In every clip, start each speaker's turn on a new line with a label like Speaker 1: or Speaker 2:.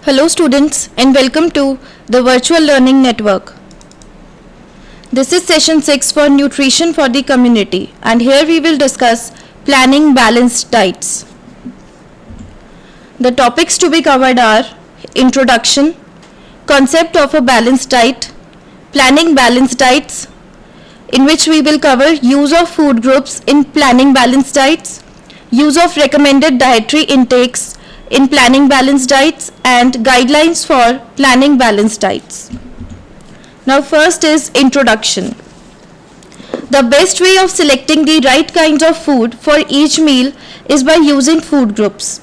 Speaker 1: Hello students and welcome to the Virtual Learning Network. This is session 6 for Nutrition for the Community, and here we will discuss planning balanced diets. The topics to be covered are introduction, concept of a balanced diet, planning balanced diets, in which we will cover use of food groups in planning balanced diets, use of recommended dietary intakes in planning balanced diets, and guidelines for planning balanced diets. Now first is introduction. The best way of selecting the right kinds of food for each meal is by using food groups.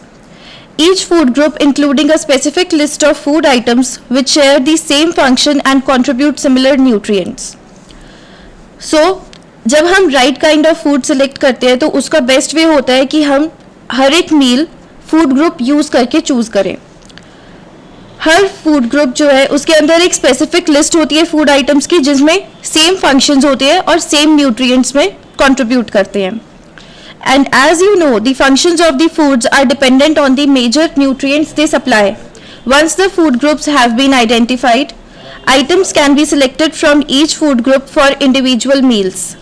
Speaker 1: Each food group including a specific list of food items which share the same function and contribute similar nutrients. So, जब हम right kind of food select करते हैं तो उसका best way होता है कि हम हर एक meal फूड ग्रुप यूज़ करके चूज़ करें. हर फूड ग्रुप जो है उसके अंदर एक स्पेसिफिक लिस्ट होती है फूड आइटम्स की जिसमें सेम फंक्शंस होते हैं और सेम न्यूट्रिएंट्स में कंट्रीब्यूट करते हैं. And as you know the functions of the foods are dependent on the major nutrients they supply. Once the food groups have been identified, items can be selected from each food group for individual meals.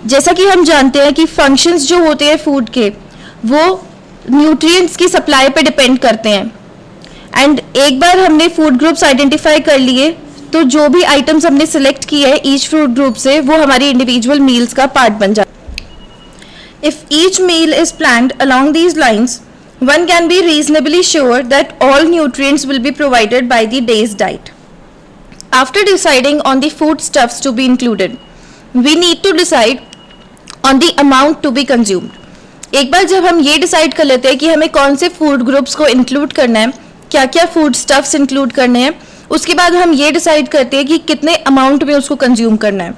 Speaker 1: जैसा कि हम जानते हैं कि functions जो होते हैं food के वो न्यूट्रिएंट्स की सप्लाई पे डिपेंड करते हैं. एंड एक बार हमने फूड ग्रुप्स आइडेंटिफाई कर लिए तो जो भी आइटम्स हमने सिलेक्ट किए हैं ईच फूड ग्रुप से वो हमारी इंडिविजुअल मील्स का पार्ट बन जाता है. If each meal is planned along these lines, one can be reasonably sure that all nutrients will be provided by the day's diet. After deciding on the foodstuffs to be included, we need to decide on the amount to be consumed. एक बार जब हम ये decide कर लेते हैं कि हमें कौन से फूड ग्रुप्स को इंक्लूड करना है, क्या क्या फूड स्टफ्स इंक्लूड करने हैं, उसके बाद हम ये डिसाइड करते हैं कि कितने अमाउंट में उसको कंज्यूम करना है.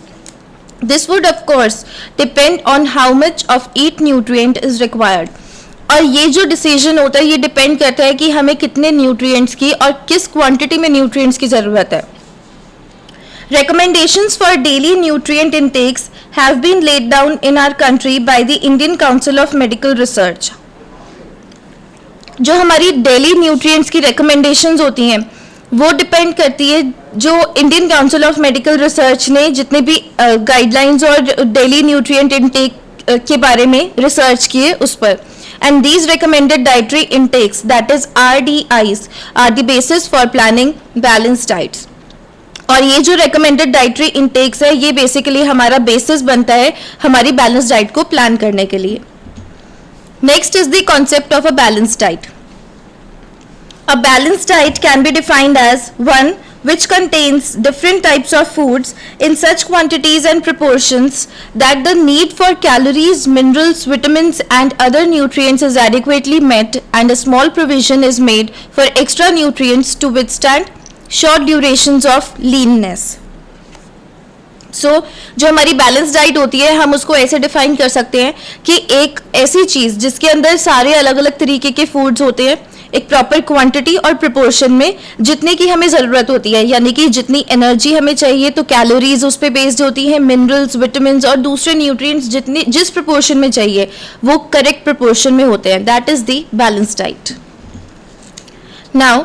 Speaker 1: This would of course depend on how much of each nutrient is required. और ये जो डिसीजन होता है ये डिपेंड करता है कि हमें कितने न्यूट्रिएंट्स की और किस क्वांटिटी में न्यूट्रिएंट्स की ज़रूरत है. Recommendations for daily nutrient intakes have been laid down in our country by the Indian Council of Medical Research. जो हमारी डेली न्यूट्रिएंट्स की रिकमेंडेशंस होती हैं वो डिपेंड करती है जो Indian council of medical research ने जितने भी गाइडलाइंस और डेली न्यूट्रिएंट इनटेक के बारे में रिसर्च किए उस पर. And these recommended dietary intakes, that is RDIs, are the basis for planning balanced diets. और ये जो recommended dietary intakes है ये बेसिकली हमारा बेसिस बनता है हमारी बैलेंस डाइट को प्लान करने के लिए. Next is the concept of a balance diet. A balance diet can be defined as one which contains different types of foods in such quantities and proportions that the need for calories, minerals, vitamins and other nutrients is adequately met and a small provision is made for extra nutrients to withstand short durations of leanness. So, जो हमारी balance diet होती है हम उसको ऐसे define कर सकते हैं कि एक ऐसी चीज़ जिसके अंदर सारे अलग अलग तरीके के फूड्स होते हैं एक प्रॉपर क्वांटिटी और प्रोपोर्शन में जितने की हमें ज़रूरत होती है, यानी कि जितनी एनर्जी हमें चाहिए तो कैलोरीज उस पर बेस्ड होती हैं, मिनरल्स, विटामिन्स और दूसरे न्यूट्रिएंट्स जितने जिस प्रोपोर्शन में चाहिए वो करेक्ट प्रोपोर्शन में होते हैं. That is the balance diet. Now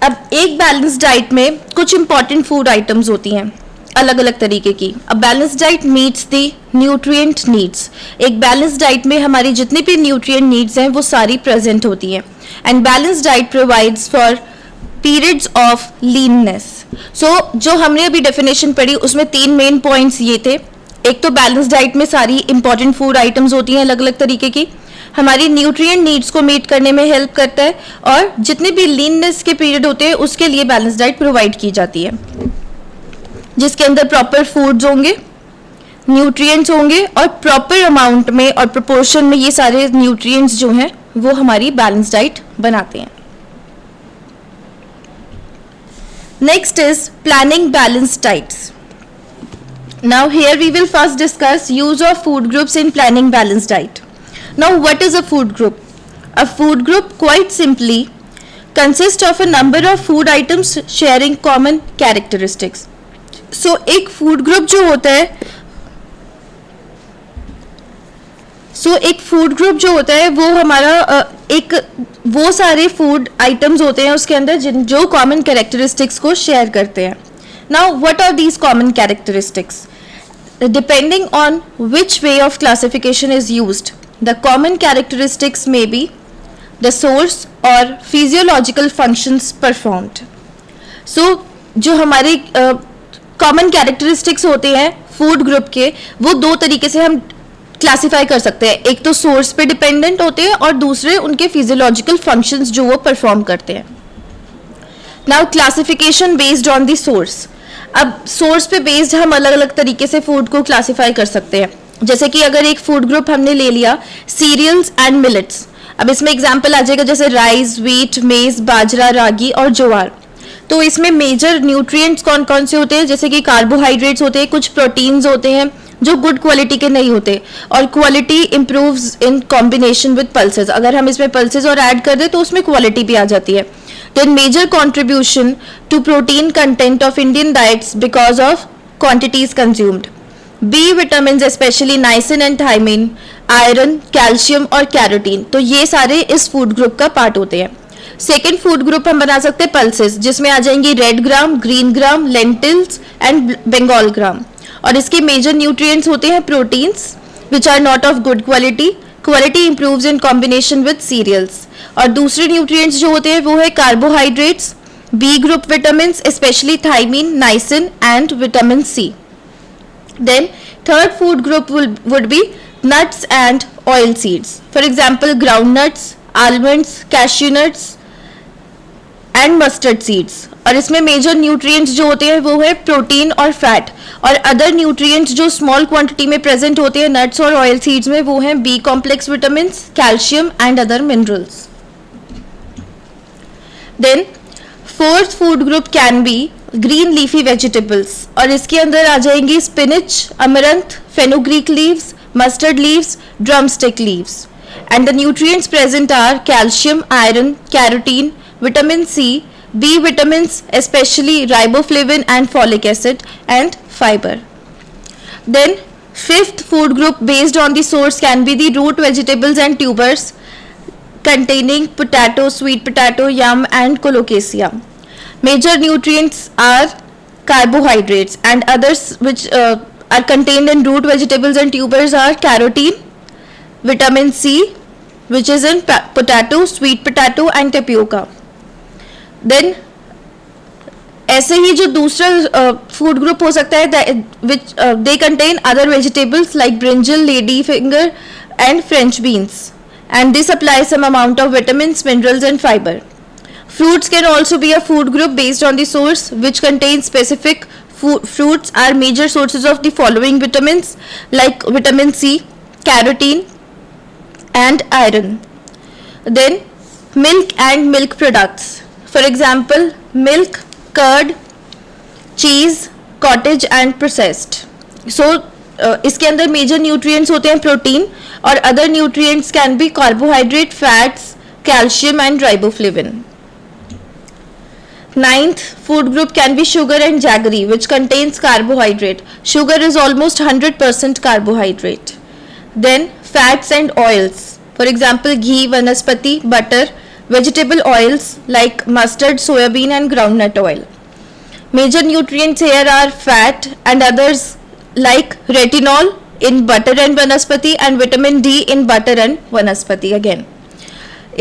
Speaker 1: अब एक बैलेंस डाइट में कुछ इंपॉर्टेंट फूड आइटम्स होती हैं अलग अलग तरीके की. अ balance diet meets the nutrient needs. एक बैलेंस डाइट में हमारी जितनी भी न्यूट्रिएंट नीड्स हैं वो सारी प्रेजेंट होती हैं. And balance diet provides for periods of leanness. So जो हमने अभी डेफिनेशन पढ़ी उसमें 3 मेन पॉइंट्स ये थे. एक तो बैलेंस डाइट में सारी इंपॉर्टेंट फूड आइटम्स होती हैं अलग अलग तरीके की, हमारी न्यूट्रिएंट नीड्स को मीट करने में हेल्प करता है और जितने भी लीननेस के पीरियड होते हैं उसके लिए बैलेंस डाइट प्रोवाइड की जाती है जिसके अंदर प्रॉपर फूड्स होंगे, न्यूट्रिएंट्स होंगे और प्रॉपर अमाउंट में और प्रोपोर्शन में ये सारे न्यूट्रिएंट्स जो हैं वो हमारी बैलेंस डाइट बनाते हैं. Next is planning balance diets. Now here we will first discuss use of food groups in planning balance diet. Now what is a food group? A food group quite simply consists of a number of food items sharing common characteristics. So एक food group जो होता है सो एक food group जो होता है वो हमारा एक वो सारे फूड आइटम्स होते हैं उसके अंदर जो कॉमन कैरेक्टरिस्टिक्स को शेयर करते हैं. Now what are these common characteristics? Depending on which way of classification is used, the common characteristics may be the source और फिजियोलॉजिकल फंक्शंस परफॉर्म्ड. सो जो हमारे कॉमन कैरेक्टरिस्टिक्स होते हैं फूड ग्रुप के, वो दो तरीके से हम क्लासिफाई कर सकते हैं. एक तो सोर्स पे डिपेंडेंट होते हैं और दूसरे उनके फिजियोलॉजिकल फंक्शंस जो वो परफॉर्म करते हैं. Now classification based on the source. अब सोर्स पे बेस्ड हम अलग अलग तरीके से फूड को क्लासिफाई कर सकते हैं. जैसे कि अगर एक फूड ग्रुप हमने ले लिया सीरियल्स एंड मिलेट्स, अब इसमें एग्जाम्पल आ जाएगा जैसे राइस, व्हीट, मेज, बाजरा, रागी और ज्वार. तो इसमें मेजर न्यूट्रिएंट्स कौन कौन से होते हैं? जैसे कि कार्बोहाइड्रेट्स होते हैं, कुछ प्रोटीन्स होते हैं जो गुड क्वालिटी के नहीं होते, और quality improves in combination with pulses. अगर हम इसमें पल्सेस और ऐड कर दें तो उसमें क्वालिटी भी आ जाती है. Then major contribution to protein content of Indian diets because of quantities consumed. B vitamin specially niacin and thiamine, iron, calcium और कैरोटीन, तो ये सारे इस फूड ग्रुप का पार्ट होते हैं. सेकेंड फूड ग्रुप हम बना सकते हैं पल्सेस, जिसमें आ जाएंगी red gram, green gram, lentils and Bengal gram. और इसके मेजर न्यूट्रिएंट्स होते हैं proteins which are not of good quality, quality improves in combination with cereals. और दूसरे न्यूट्रिएंट्स जो होते हैं वो है carbohydrates, B group vitamin specially thiamine, niacin and vitamin C. Then third food group would be nuts and oil seeds. For example, groundnuts, almonds, cashew nuts and mustard seeds. और इसमें major nutrients जो होते हैं वो है protein और fat, और other nutrients जो स्मॉल क्वांटिटी में प्रेजेंट होते हैं नट्स और ऑयल सीड्स में वो हैं B complex vitamin, calcium and other minerals. Then fourth food group can be green leafy vegetables, और इसके अंदर आ जाएंगी spinach, amaranth, fenugreek leaves, mustard leaves, drumstick leaves. And the nutrients present are calcium, iron, carotene, vitamin C, B vitamins specially riboflavin and folic acid and fibre. Then fifth food group based on the source can be the root vegetables and tubers containing potato, sweet potato, yam and colocasia. Major nutrients are carbohydrates, and others which are contained in root vegetables and tubers are carotene, vitamin C which is in potato, sweet potato and tapioca. Then ऐसे ही जो दूसरा food group हो सकता है which they contain other vegetables like brinjal, lady finger and French beans, and this apply some amount of vitamins, minerals and fibre. Fruits can also be a food group based on the source which contains specific fruits are major sources of the following vitamins like vitamin C, carotene and iron. Then milk and milk products, for example milk, curd, cheese, cottage and processed. So इसके अंदर major nutrients होते हैं protein, और other nutrients can be carbohydrate, fats, calcium and riboflavin. Ninth food group can be sugar and jaggery which contains carbohydrate. Sugar is almost 100% carbohydrate. Then fats and oils, for example ghee, vanaspati, butter, vegetable oils like mustard, soybean and groundnut oil. Major nutrients here are fat and others like retinol in butter and vanaspati and vitamin D in butter and vanaspati again.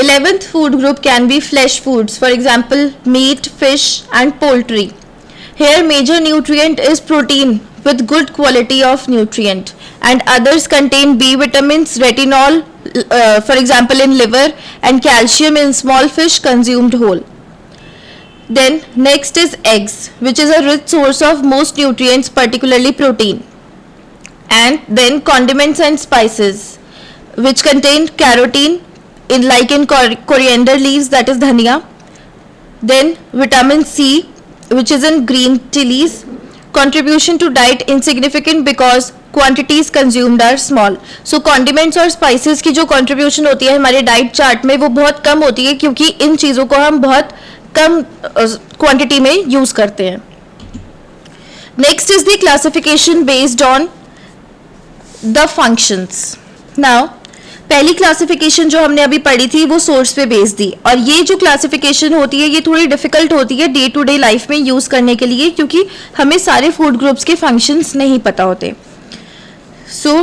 Speaker 1: 11th food group can be flesh foods, for example meat, fish and poultry. Here major nutrient is protein with good quality of nutrient, and others contain B vitamins, retinol for example in liver, and calcium in small fish consumed whole. Then next is eggs, which is a rich source of most nutrients, particularly protein. And then condiments and spices which contain carotene in coriander leaves, that is dhania. Then vitamin C which is in green chilies. Contribution to diet insignificant because quantities consumed are small. So condiments और spices की जो contribution होती है हमारे diet chart में वो बहुत कम होती है, क्योंकि इन चीज़ों को हम बहुत कम quantity में use करते हैं. Next is the classification based on the functions. Now पहली क्लासिफिकेशन जो हमने अभी पढ़ी थी वो सोर्स पे बेस्ड थी, और ये जो क्लासिफिकेशन होती है ये थोड़ी डिफिकल्ट होती है डे टू डे लाइफ में यूज करने के लिए, क्योंकि हमें सारे फूड ग्रुप्स के फंक्शंस नहीं पता होते. सो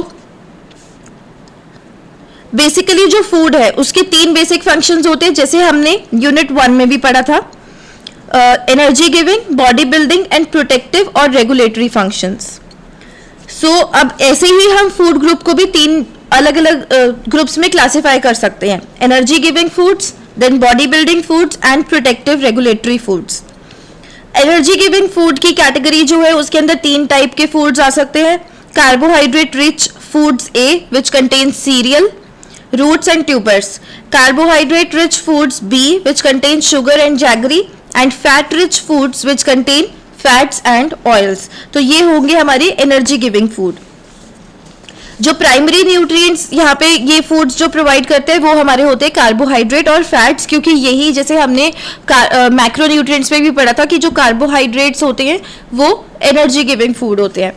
Speaker 1: बेसिकली जो फूड है उसके 3 बेसिक फंक्शंस होते हैं, जैसे हमने यूनिट 1 में भी पढ़ा था. Energy giving, body building and protective और रेगुलेटरी फंक्शंस. सो अब ऐसे ही हम फूड ग्रुप को भी 3 अलग अलग ग्रुप्स में क्लासिफाई कर सकते हैं. Energy giving foods, then body building foods and protective regulatory foods. Energy giving food की कैटेगरी जो है उसके अंदर 3 टाइप के फूड्स आ सकते हैं. Carbohydrate rich foods A which contain cereal, roots and tubers. Carbohydrate rich foods B which contain sugar and jaggery, and fat rich foods which contain fats and oils. तो ये होंगे हमारे एनर्जी गिविंग फूड. जो primary nutrients यहाँ पे ये foods जो provide करते हैं वो हमारे होते हैं कार्बोहाइड्रेट और फैट्स, क्योंकि यही जैसे हमने मैक्रो न्यूट्रिएंट्स में भी पढ़ा था कि जो कार्बोहाइड्रेट्स होते हैं वो एनर्जी गिविंग फूड होते हैं.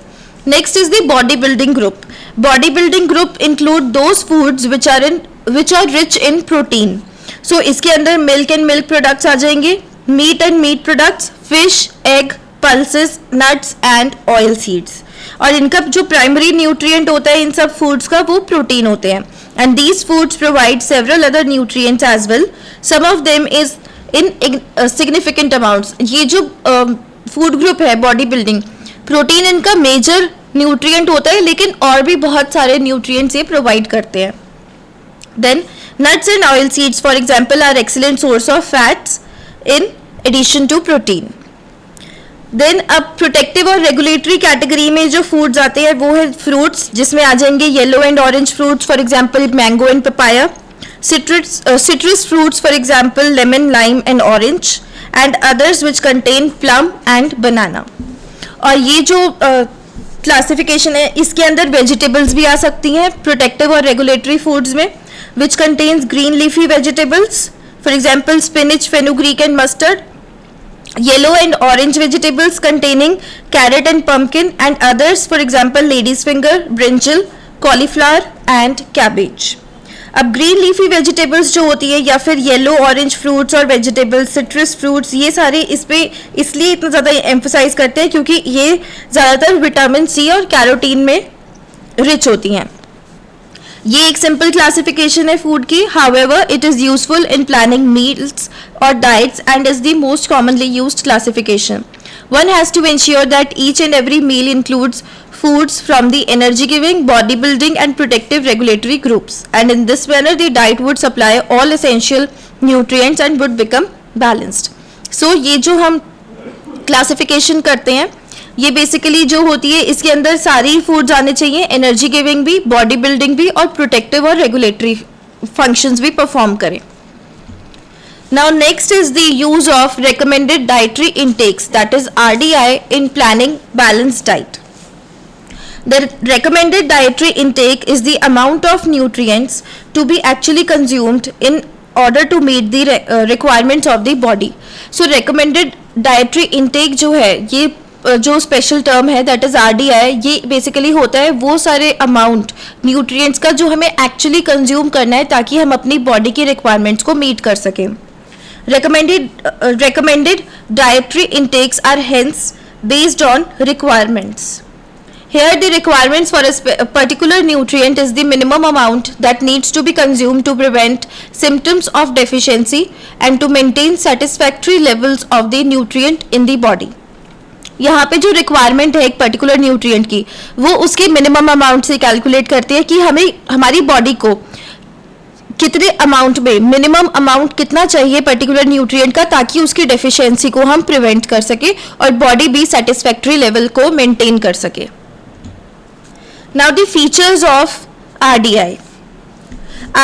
Speaker 1: Next is the body building group. Body building group include those foods which are rich in protein. So इसके अंदर मिल्क एंड मिल्क प्रोडक्ट्स आ जाएंगे, meat and meat products, fish, egg, pulses, nuts and oil seeds. और इनका जो primary nutrient होता है इन सब फूड्स का वो प्रोटीन होते हैं. And these foods provide several other nutrients as well. Some of them is in significant amounts. ये जो फूड ग्रुप है बॉडी बिल्डिंग, प्रोटीन इनका मेजर न्यूट्रिएंट होता है, लेकिन और भी बहुत सारे न्यूट्रिएंट्स ये प्रोवाइड करते हैं. Then nuts and oil seeds for example are excellent source of fats in addition to protein. देन अब प्रोटेक्टिव और रेगुलेटरी कैटेगरी में जो फूड्स आते हैं वो है फ्रूट्स, जिसमें आ जाएंगे yellow and orange fruits for example mango and papaya, citrus fruits for example lemon, lime and orange, and others which contain plum and banana. और ये जो क्लासिफिकेशन है इसके अंदर वेजिटेबल्स भी आ सकती हैं प्रोटेक्टिव और रेगुलेटरी फूड्स में, which contains green leafy vegetables for example spinach, fenugreek and mustard. Yellow and orange vegetables containing carrot and pumpkin, and others for example lady's finger, brinjal, cauliflower and cabbage. अब green leafy vegetables जो होती है या फिर yellow orange fruits और vegetables, citrus fruits, ये सारे इस पे इसलिए इतना ज़्यादा एम्फोसाइज करते हैं क्योंकि ये ज़्यादातर विटामिन सी और कैरोटीन में रिच होती हैं. ये एक सिंपल क्लासिफिकेशन है फूड की. However it is useful in planning meals और diets and is the most commonly used classification. One has to ensure that each and every meal includes foods from the energy giving, body building and protective regulatory groups, and in this manner the diet would supply all essential nutrients and would become balanced. So ये जो हम classification करते हैं ये basically जो होती है इसके अंदर सारी फूड्स आने चाहिए, एनर्जी गिविंग भी, बॉडी बिल्डिंग भी और प्रोटेक्टिव और रेगुलेटरी फंक्शंस भी परफॉर्म करें. Now next is the use of recommended dietary intakes, that is RDI, in planning balanced diet. The recommended dietary intake is the amount of nutrients to be actually consumed in order to meet the requirements of the body. So recommended dietary intake जो है ये जो special term है that is RDI, ये basically होता है वो सारे अमाउंट न्यूट्रिएंट्स का जो हमें एक्चुअली कंज्यूम करना है ताकि हम अपनी बॉडी की रिक्वायरमेंट्स को मीट कर सकें. Recommended dietary intakes are hence based on requirements. Here the requirements for a particular nutrient is the minimum amount that needs to be consumed to prevent symptoms of deficiency and to maintain satisfactory levels of the nutrient in the body. यहाँ पे जो requirement है एक particular nutrient की वो उसके minimum amount से calculate करती है कि हमें हमारी बॉडी को कितने अमाउंट में, मिनिमम अमाउंट कितना चाहिए पर्टिकुलर न्यूट्रिएंट का ताकि उसकी डेफिशिएंसी को हम प्रिवेंट कर सके और बॉडी भी सेटिस्फैक्टरी लेवल को मेंटेन कर सके. Now the features of RDI.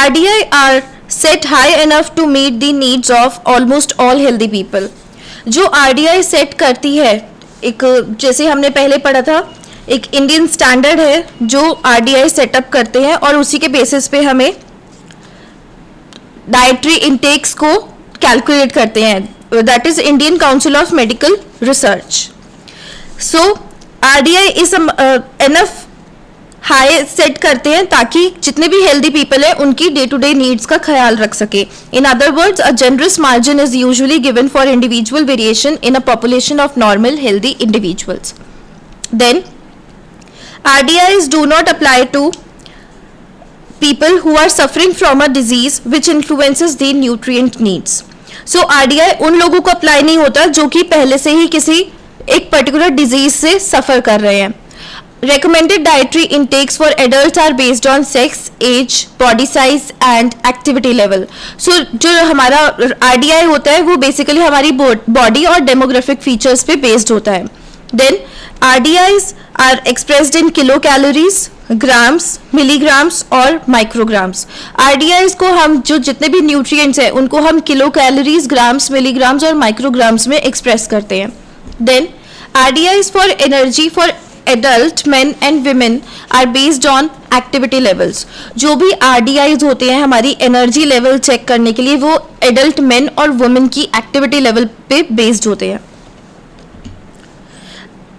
Speaker 1: RDI are set high enough to meet the needs of almost all healthy people. जो RDI सेट करती है एक, जैसे हमने पहले पढ़ा था, एक इंडियन स्टैंडर्ड है जो RDI सेटअप करते हैं और उसी के बेसिस पे हमें डाइटरी इंटेक्स को कैलकुलेट करते हैं, that is Indian council of medical research. So RDI is enough high set करते हैं ताकि जितने भी हेल्दी पीपल है उनकी डे टू डे नीड्स का ख्याल रख सके. In other words, a generous margin is usually given for individual variation in a population of normal healthy individuals. Then RDIs do not apply to people who are suffering from a disease which influences their nutrient needs. So RDI उन लोगों को apply नहीं होता जो कि पहले से ही किसी एक पर्टिकुलर डिजीज से सफर कर रहे हैं. Recommended dietary intakes for adults are based on sex, age, body size and activity level. So जो हमारा RDI होता है वो बेसिकली हमारी बॉडी और डेमोग्राफिक फीचर्स पे बेस्ड होता है. Then RDIs are expressed in kilocalories, grams, milligrams और माइक्रोग्राम्स. RDIs को हम जो जितने भी न्यूट्रिएंट्स हैं उनको हम किलो कैलोरीज, ग्राम्स, मिलीग्राम्स और माइक्रोग्राम्स में एक्सप्रेस करते हैं. Then RDIs for energy for adult men and women are based on activity levels. जो भी RDIs होते हैं हमारी एनर्जी लेवल चेक करने के लिए वो एडल्ट मेन और वुमेन की एक्टिविटी लेवल पे बेस्ड होते हैं.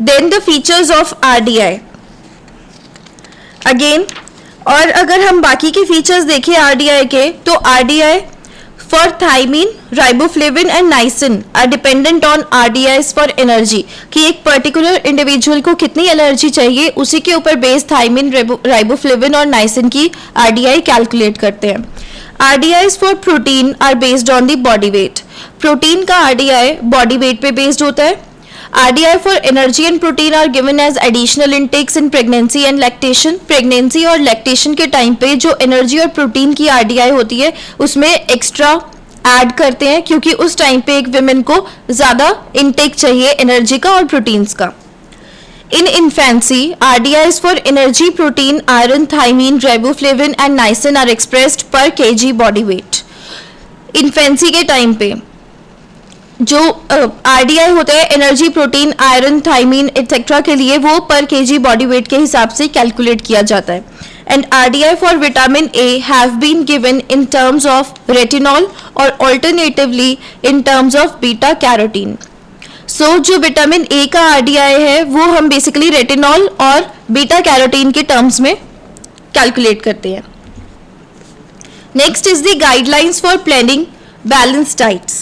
Speaker 1: Then the features of RDI again, और अगर हम बाकी के फीचर्स देखें RDI के तो RDI for thiamine, riboflavin and niacin are dependent on RDIs for energy. कि एक पर्टिकुलर इंडिविजुअल को कितनी एनर्जी चाहिए उसी के ऊपर बेस्ड थाइमिन, राइबोफ्लेविन और नाइसिन की RDI कैलकुलेट करते हैं. RDIs for protein are based on the body weight. Protein का RDI बॉडी वेट पे बेस्ड होता है. RDI for energy and protein are given as additional intakes in pregnancy and lactation. Pregnancy और lactation के time पे जो energy और protein की RDI होती है उसमें एक्स्ट्रा ऐड करते हैं क्योंकि उस टाइम पे एक विमेन को ज़्यादा इनटेक चाहिए एनर्जी का और प्रोटीन्स का. In infancy, RDIs for energy, protein, iron, thiamine, riboflavin and niacin are expressed per kg body weight. Infancy के टाइम पे जो RDI होता है energy, protein, iron, thiamine etcetera के लिए वो पर केजी बॉडी वेट के हिसाब से कैलकुलेट किया जाता है. And RDI for vitamin A have been given in terms of retinol और alternatively in terms of beta carotene. So जो विटामिन A का RDI है वो हम बेसिकली रेटिनॉल और बीटा कैरोटीन के टर्म्स में कैलकुलेट करते हैं. Next is the guidelines for planning balance diets.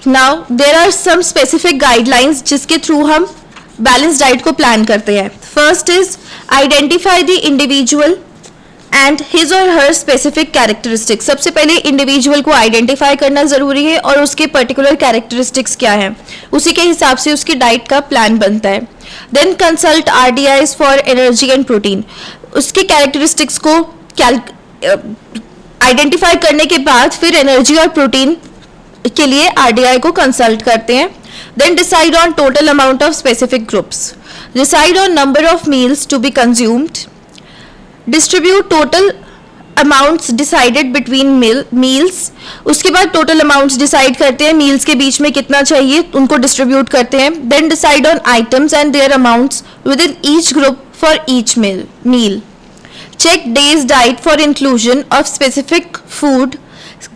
Speaker 1: Now there are some specific guidelines जिसके थ्रू हम बैलेंस डाइट को प्लान करते हैं. First is identify the individual and his और हर स्पेसिफिक कैरेक्टरिस्टिक्स. सबसे पहले इंडिविजुअल को आइडेंटिफाई करना ज़रूरी है और उसके पर्टिकुलर कैरेक्टरिस्टिक्स क्या हैं उसी के हिसाब से उसकी डाइट का प्लान बनता है. Then consult RDIs for energy and protein. उसके कैरेक्टरिस्टिक्स को आइडेंटिफाई करने के बाद फिर एनर्जी और प्रोटीन के लिए RDI को कंसल्ट करते हैं. Then decide on total amount of specific groups. Decide on number of meals to be consumed. Distribute total amounts decided between meals. उसके बाद टोटल अमाउंट्स डिसाइड करते हैं मील्स के बीच में कितना चाहिए उनको डिस्ट्रीब्यूट करते हैं. Then decide on items and their amounts within each group for each meal. Check day's diet for inclusion of specific food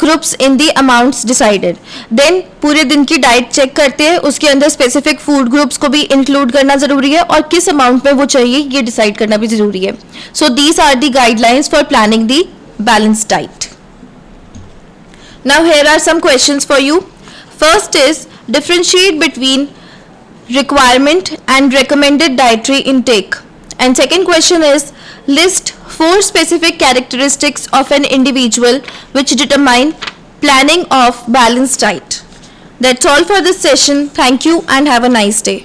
Speaker 1: groups in the amounts decided. Then पूरे दिन की डाइट चेक करते हैं उसके अंदर specific food groups को भी include करना जरूरी है और किस अमाउंट में वो चाहिए ये डिसाइड करना भी जरूरी है. So these are the guidelines for planning the balance diet. Now here are some questions for you. First is differentiate between requirement and recommended dietary intake. And second question is list 4 specific characteristics of an individual which determine planning of balanced diet. That's all for this session. Thank you and have a nice day.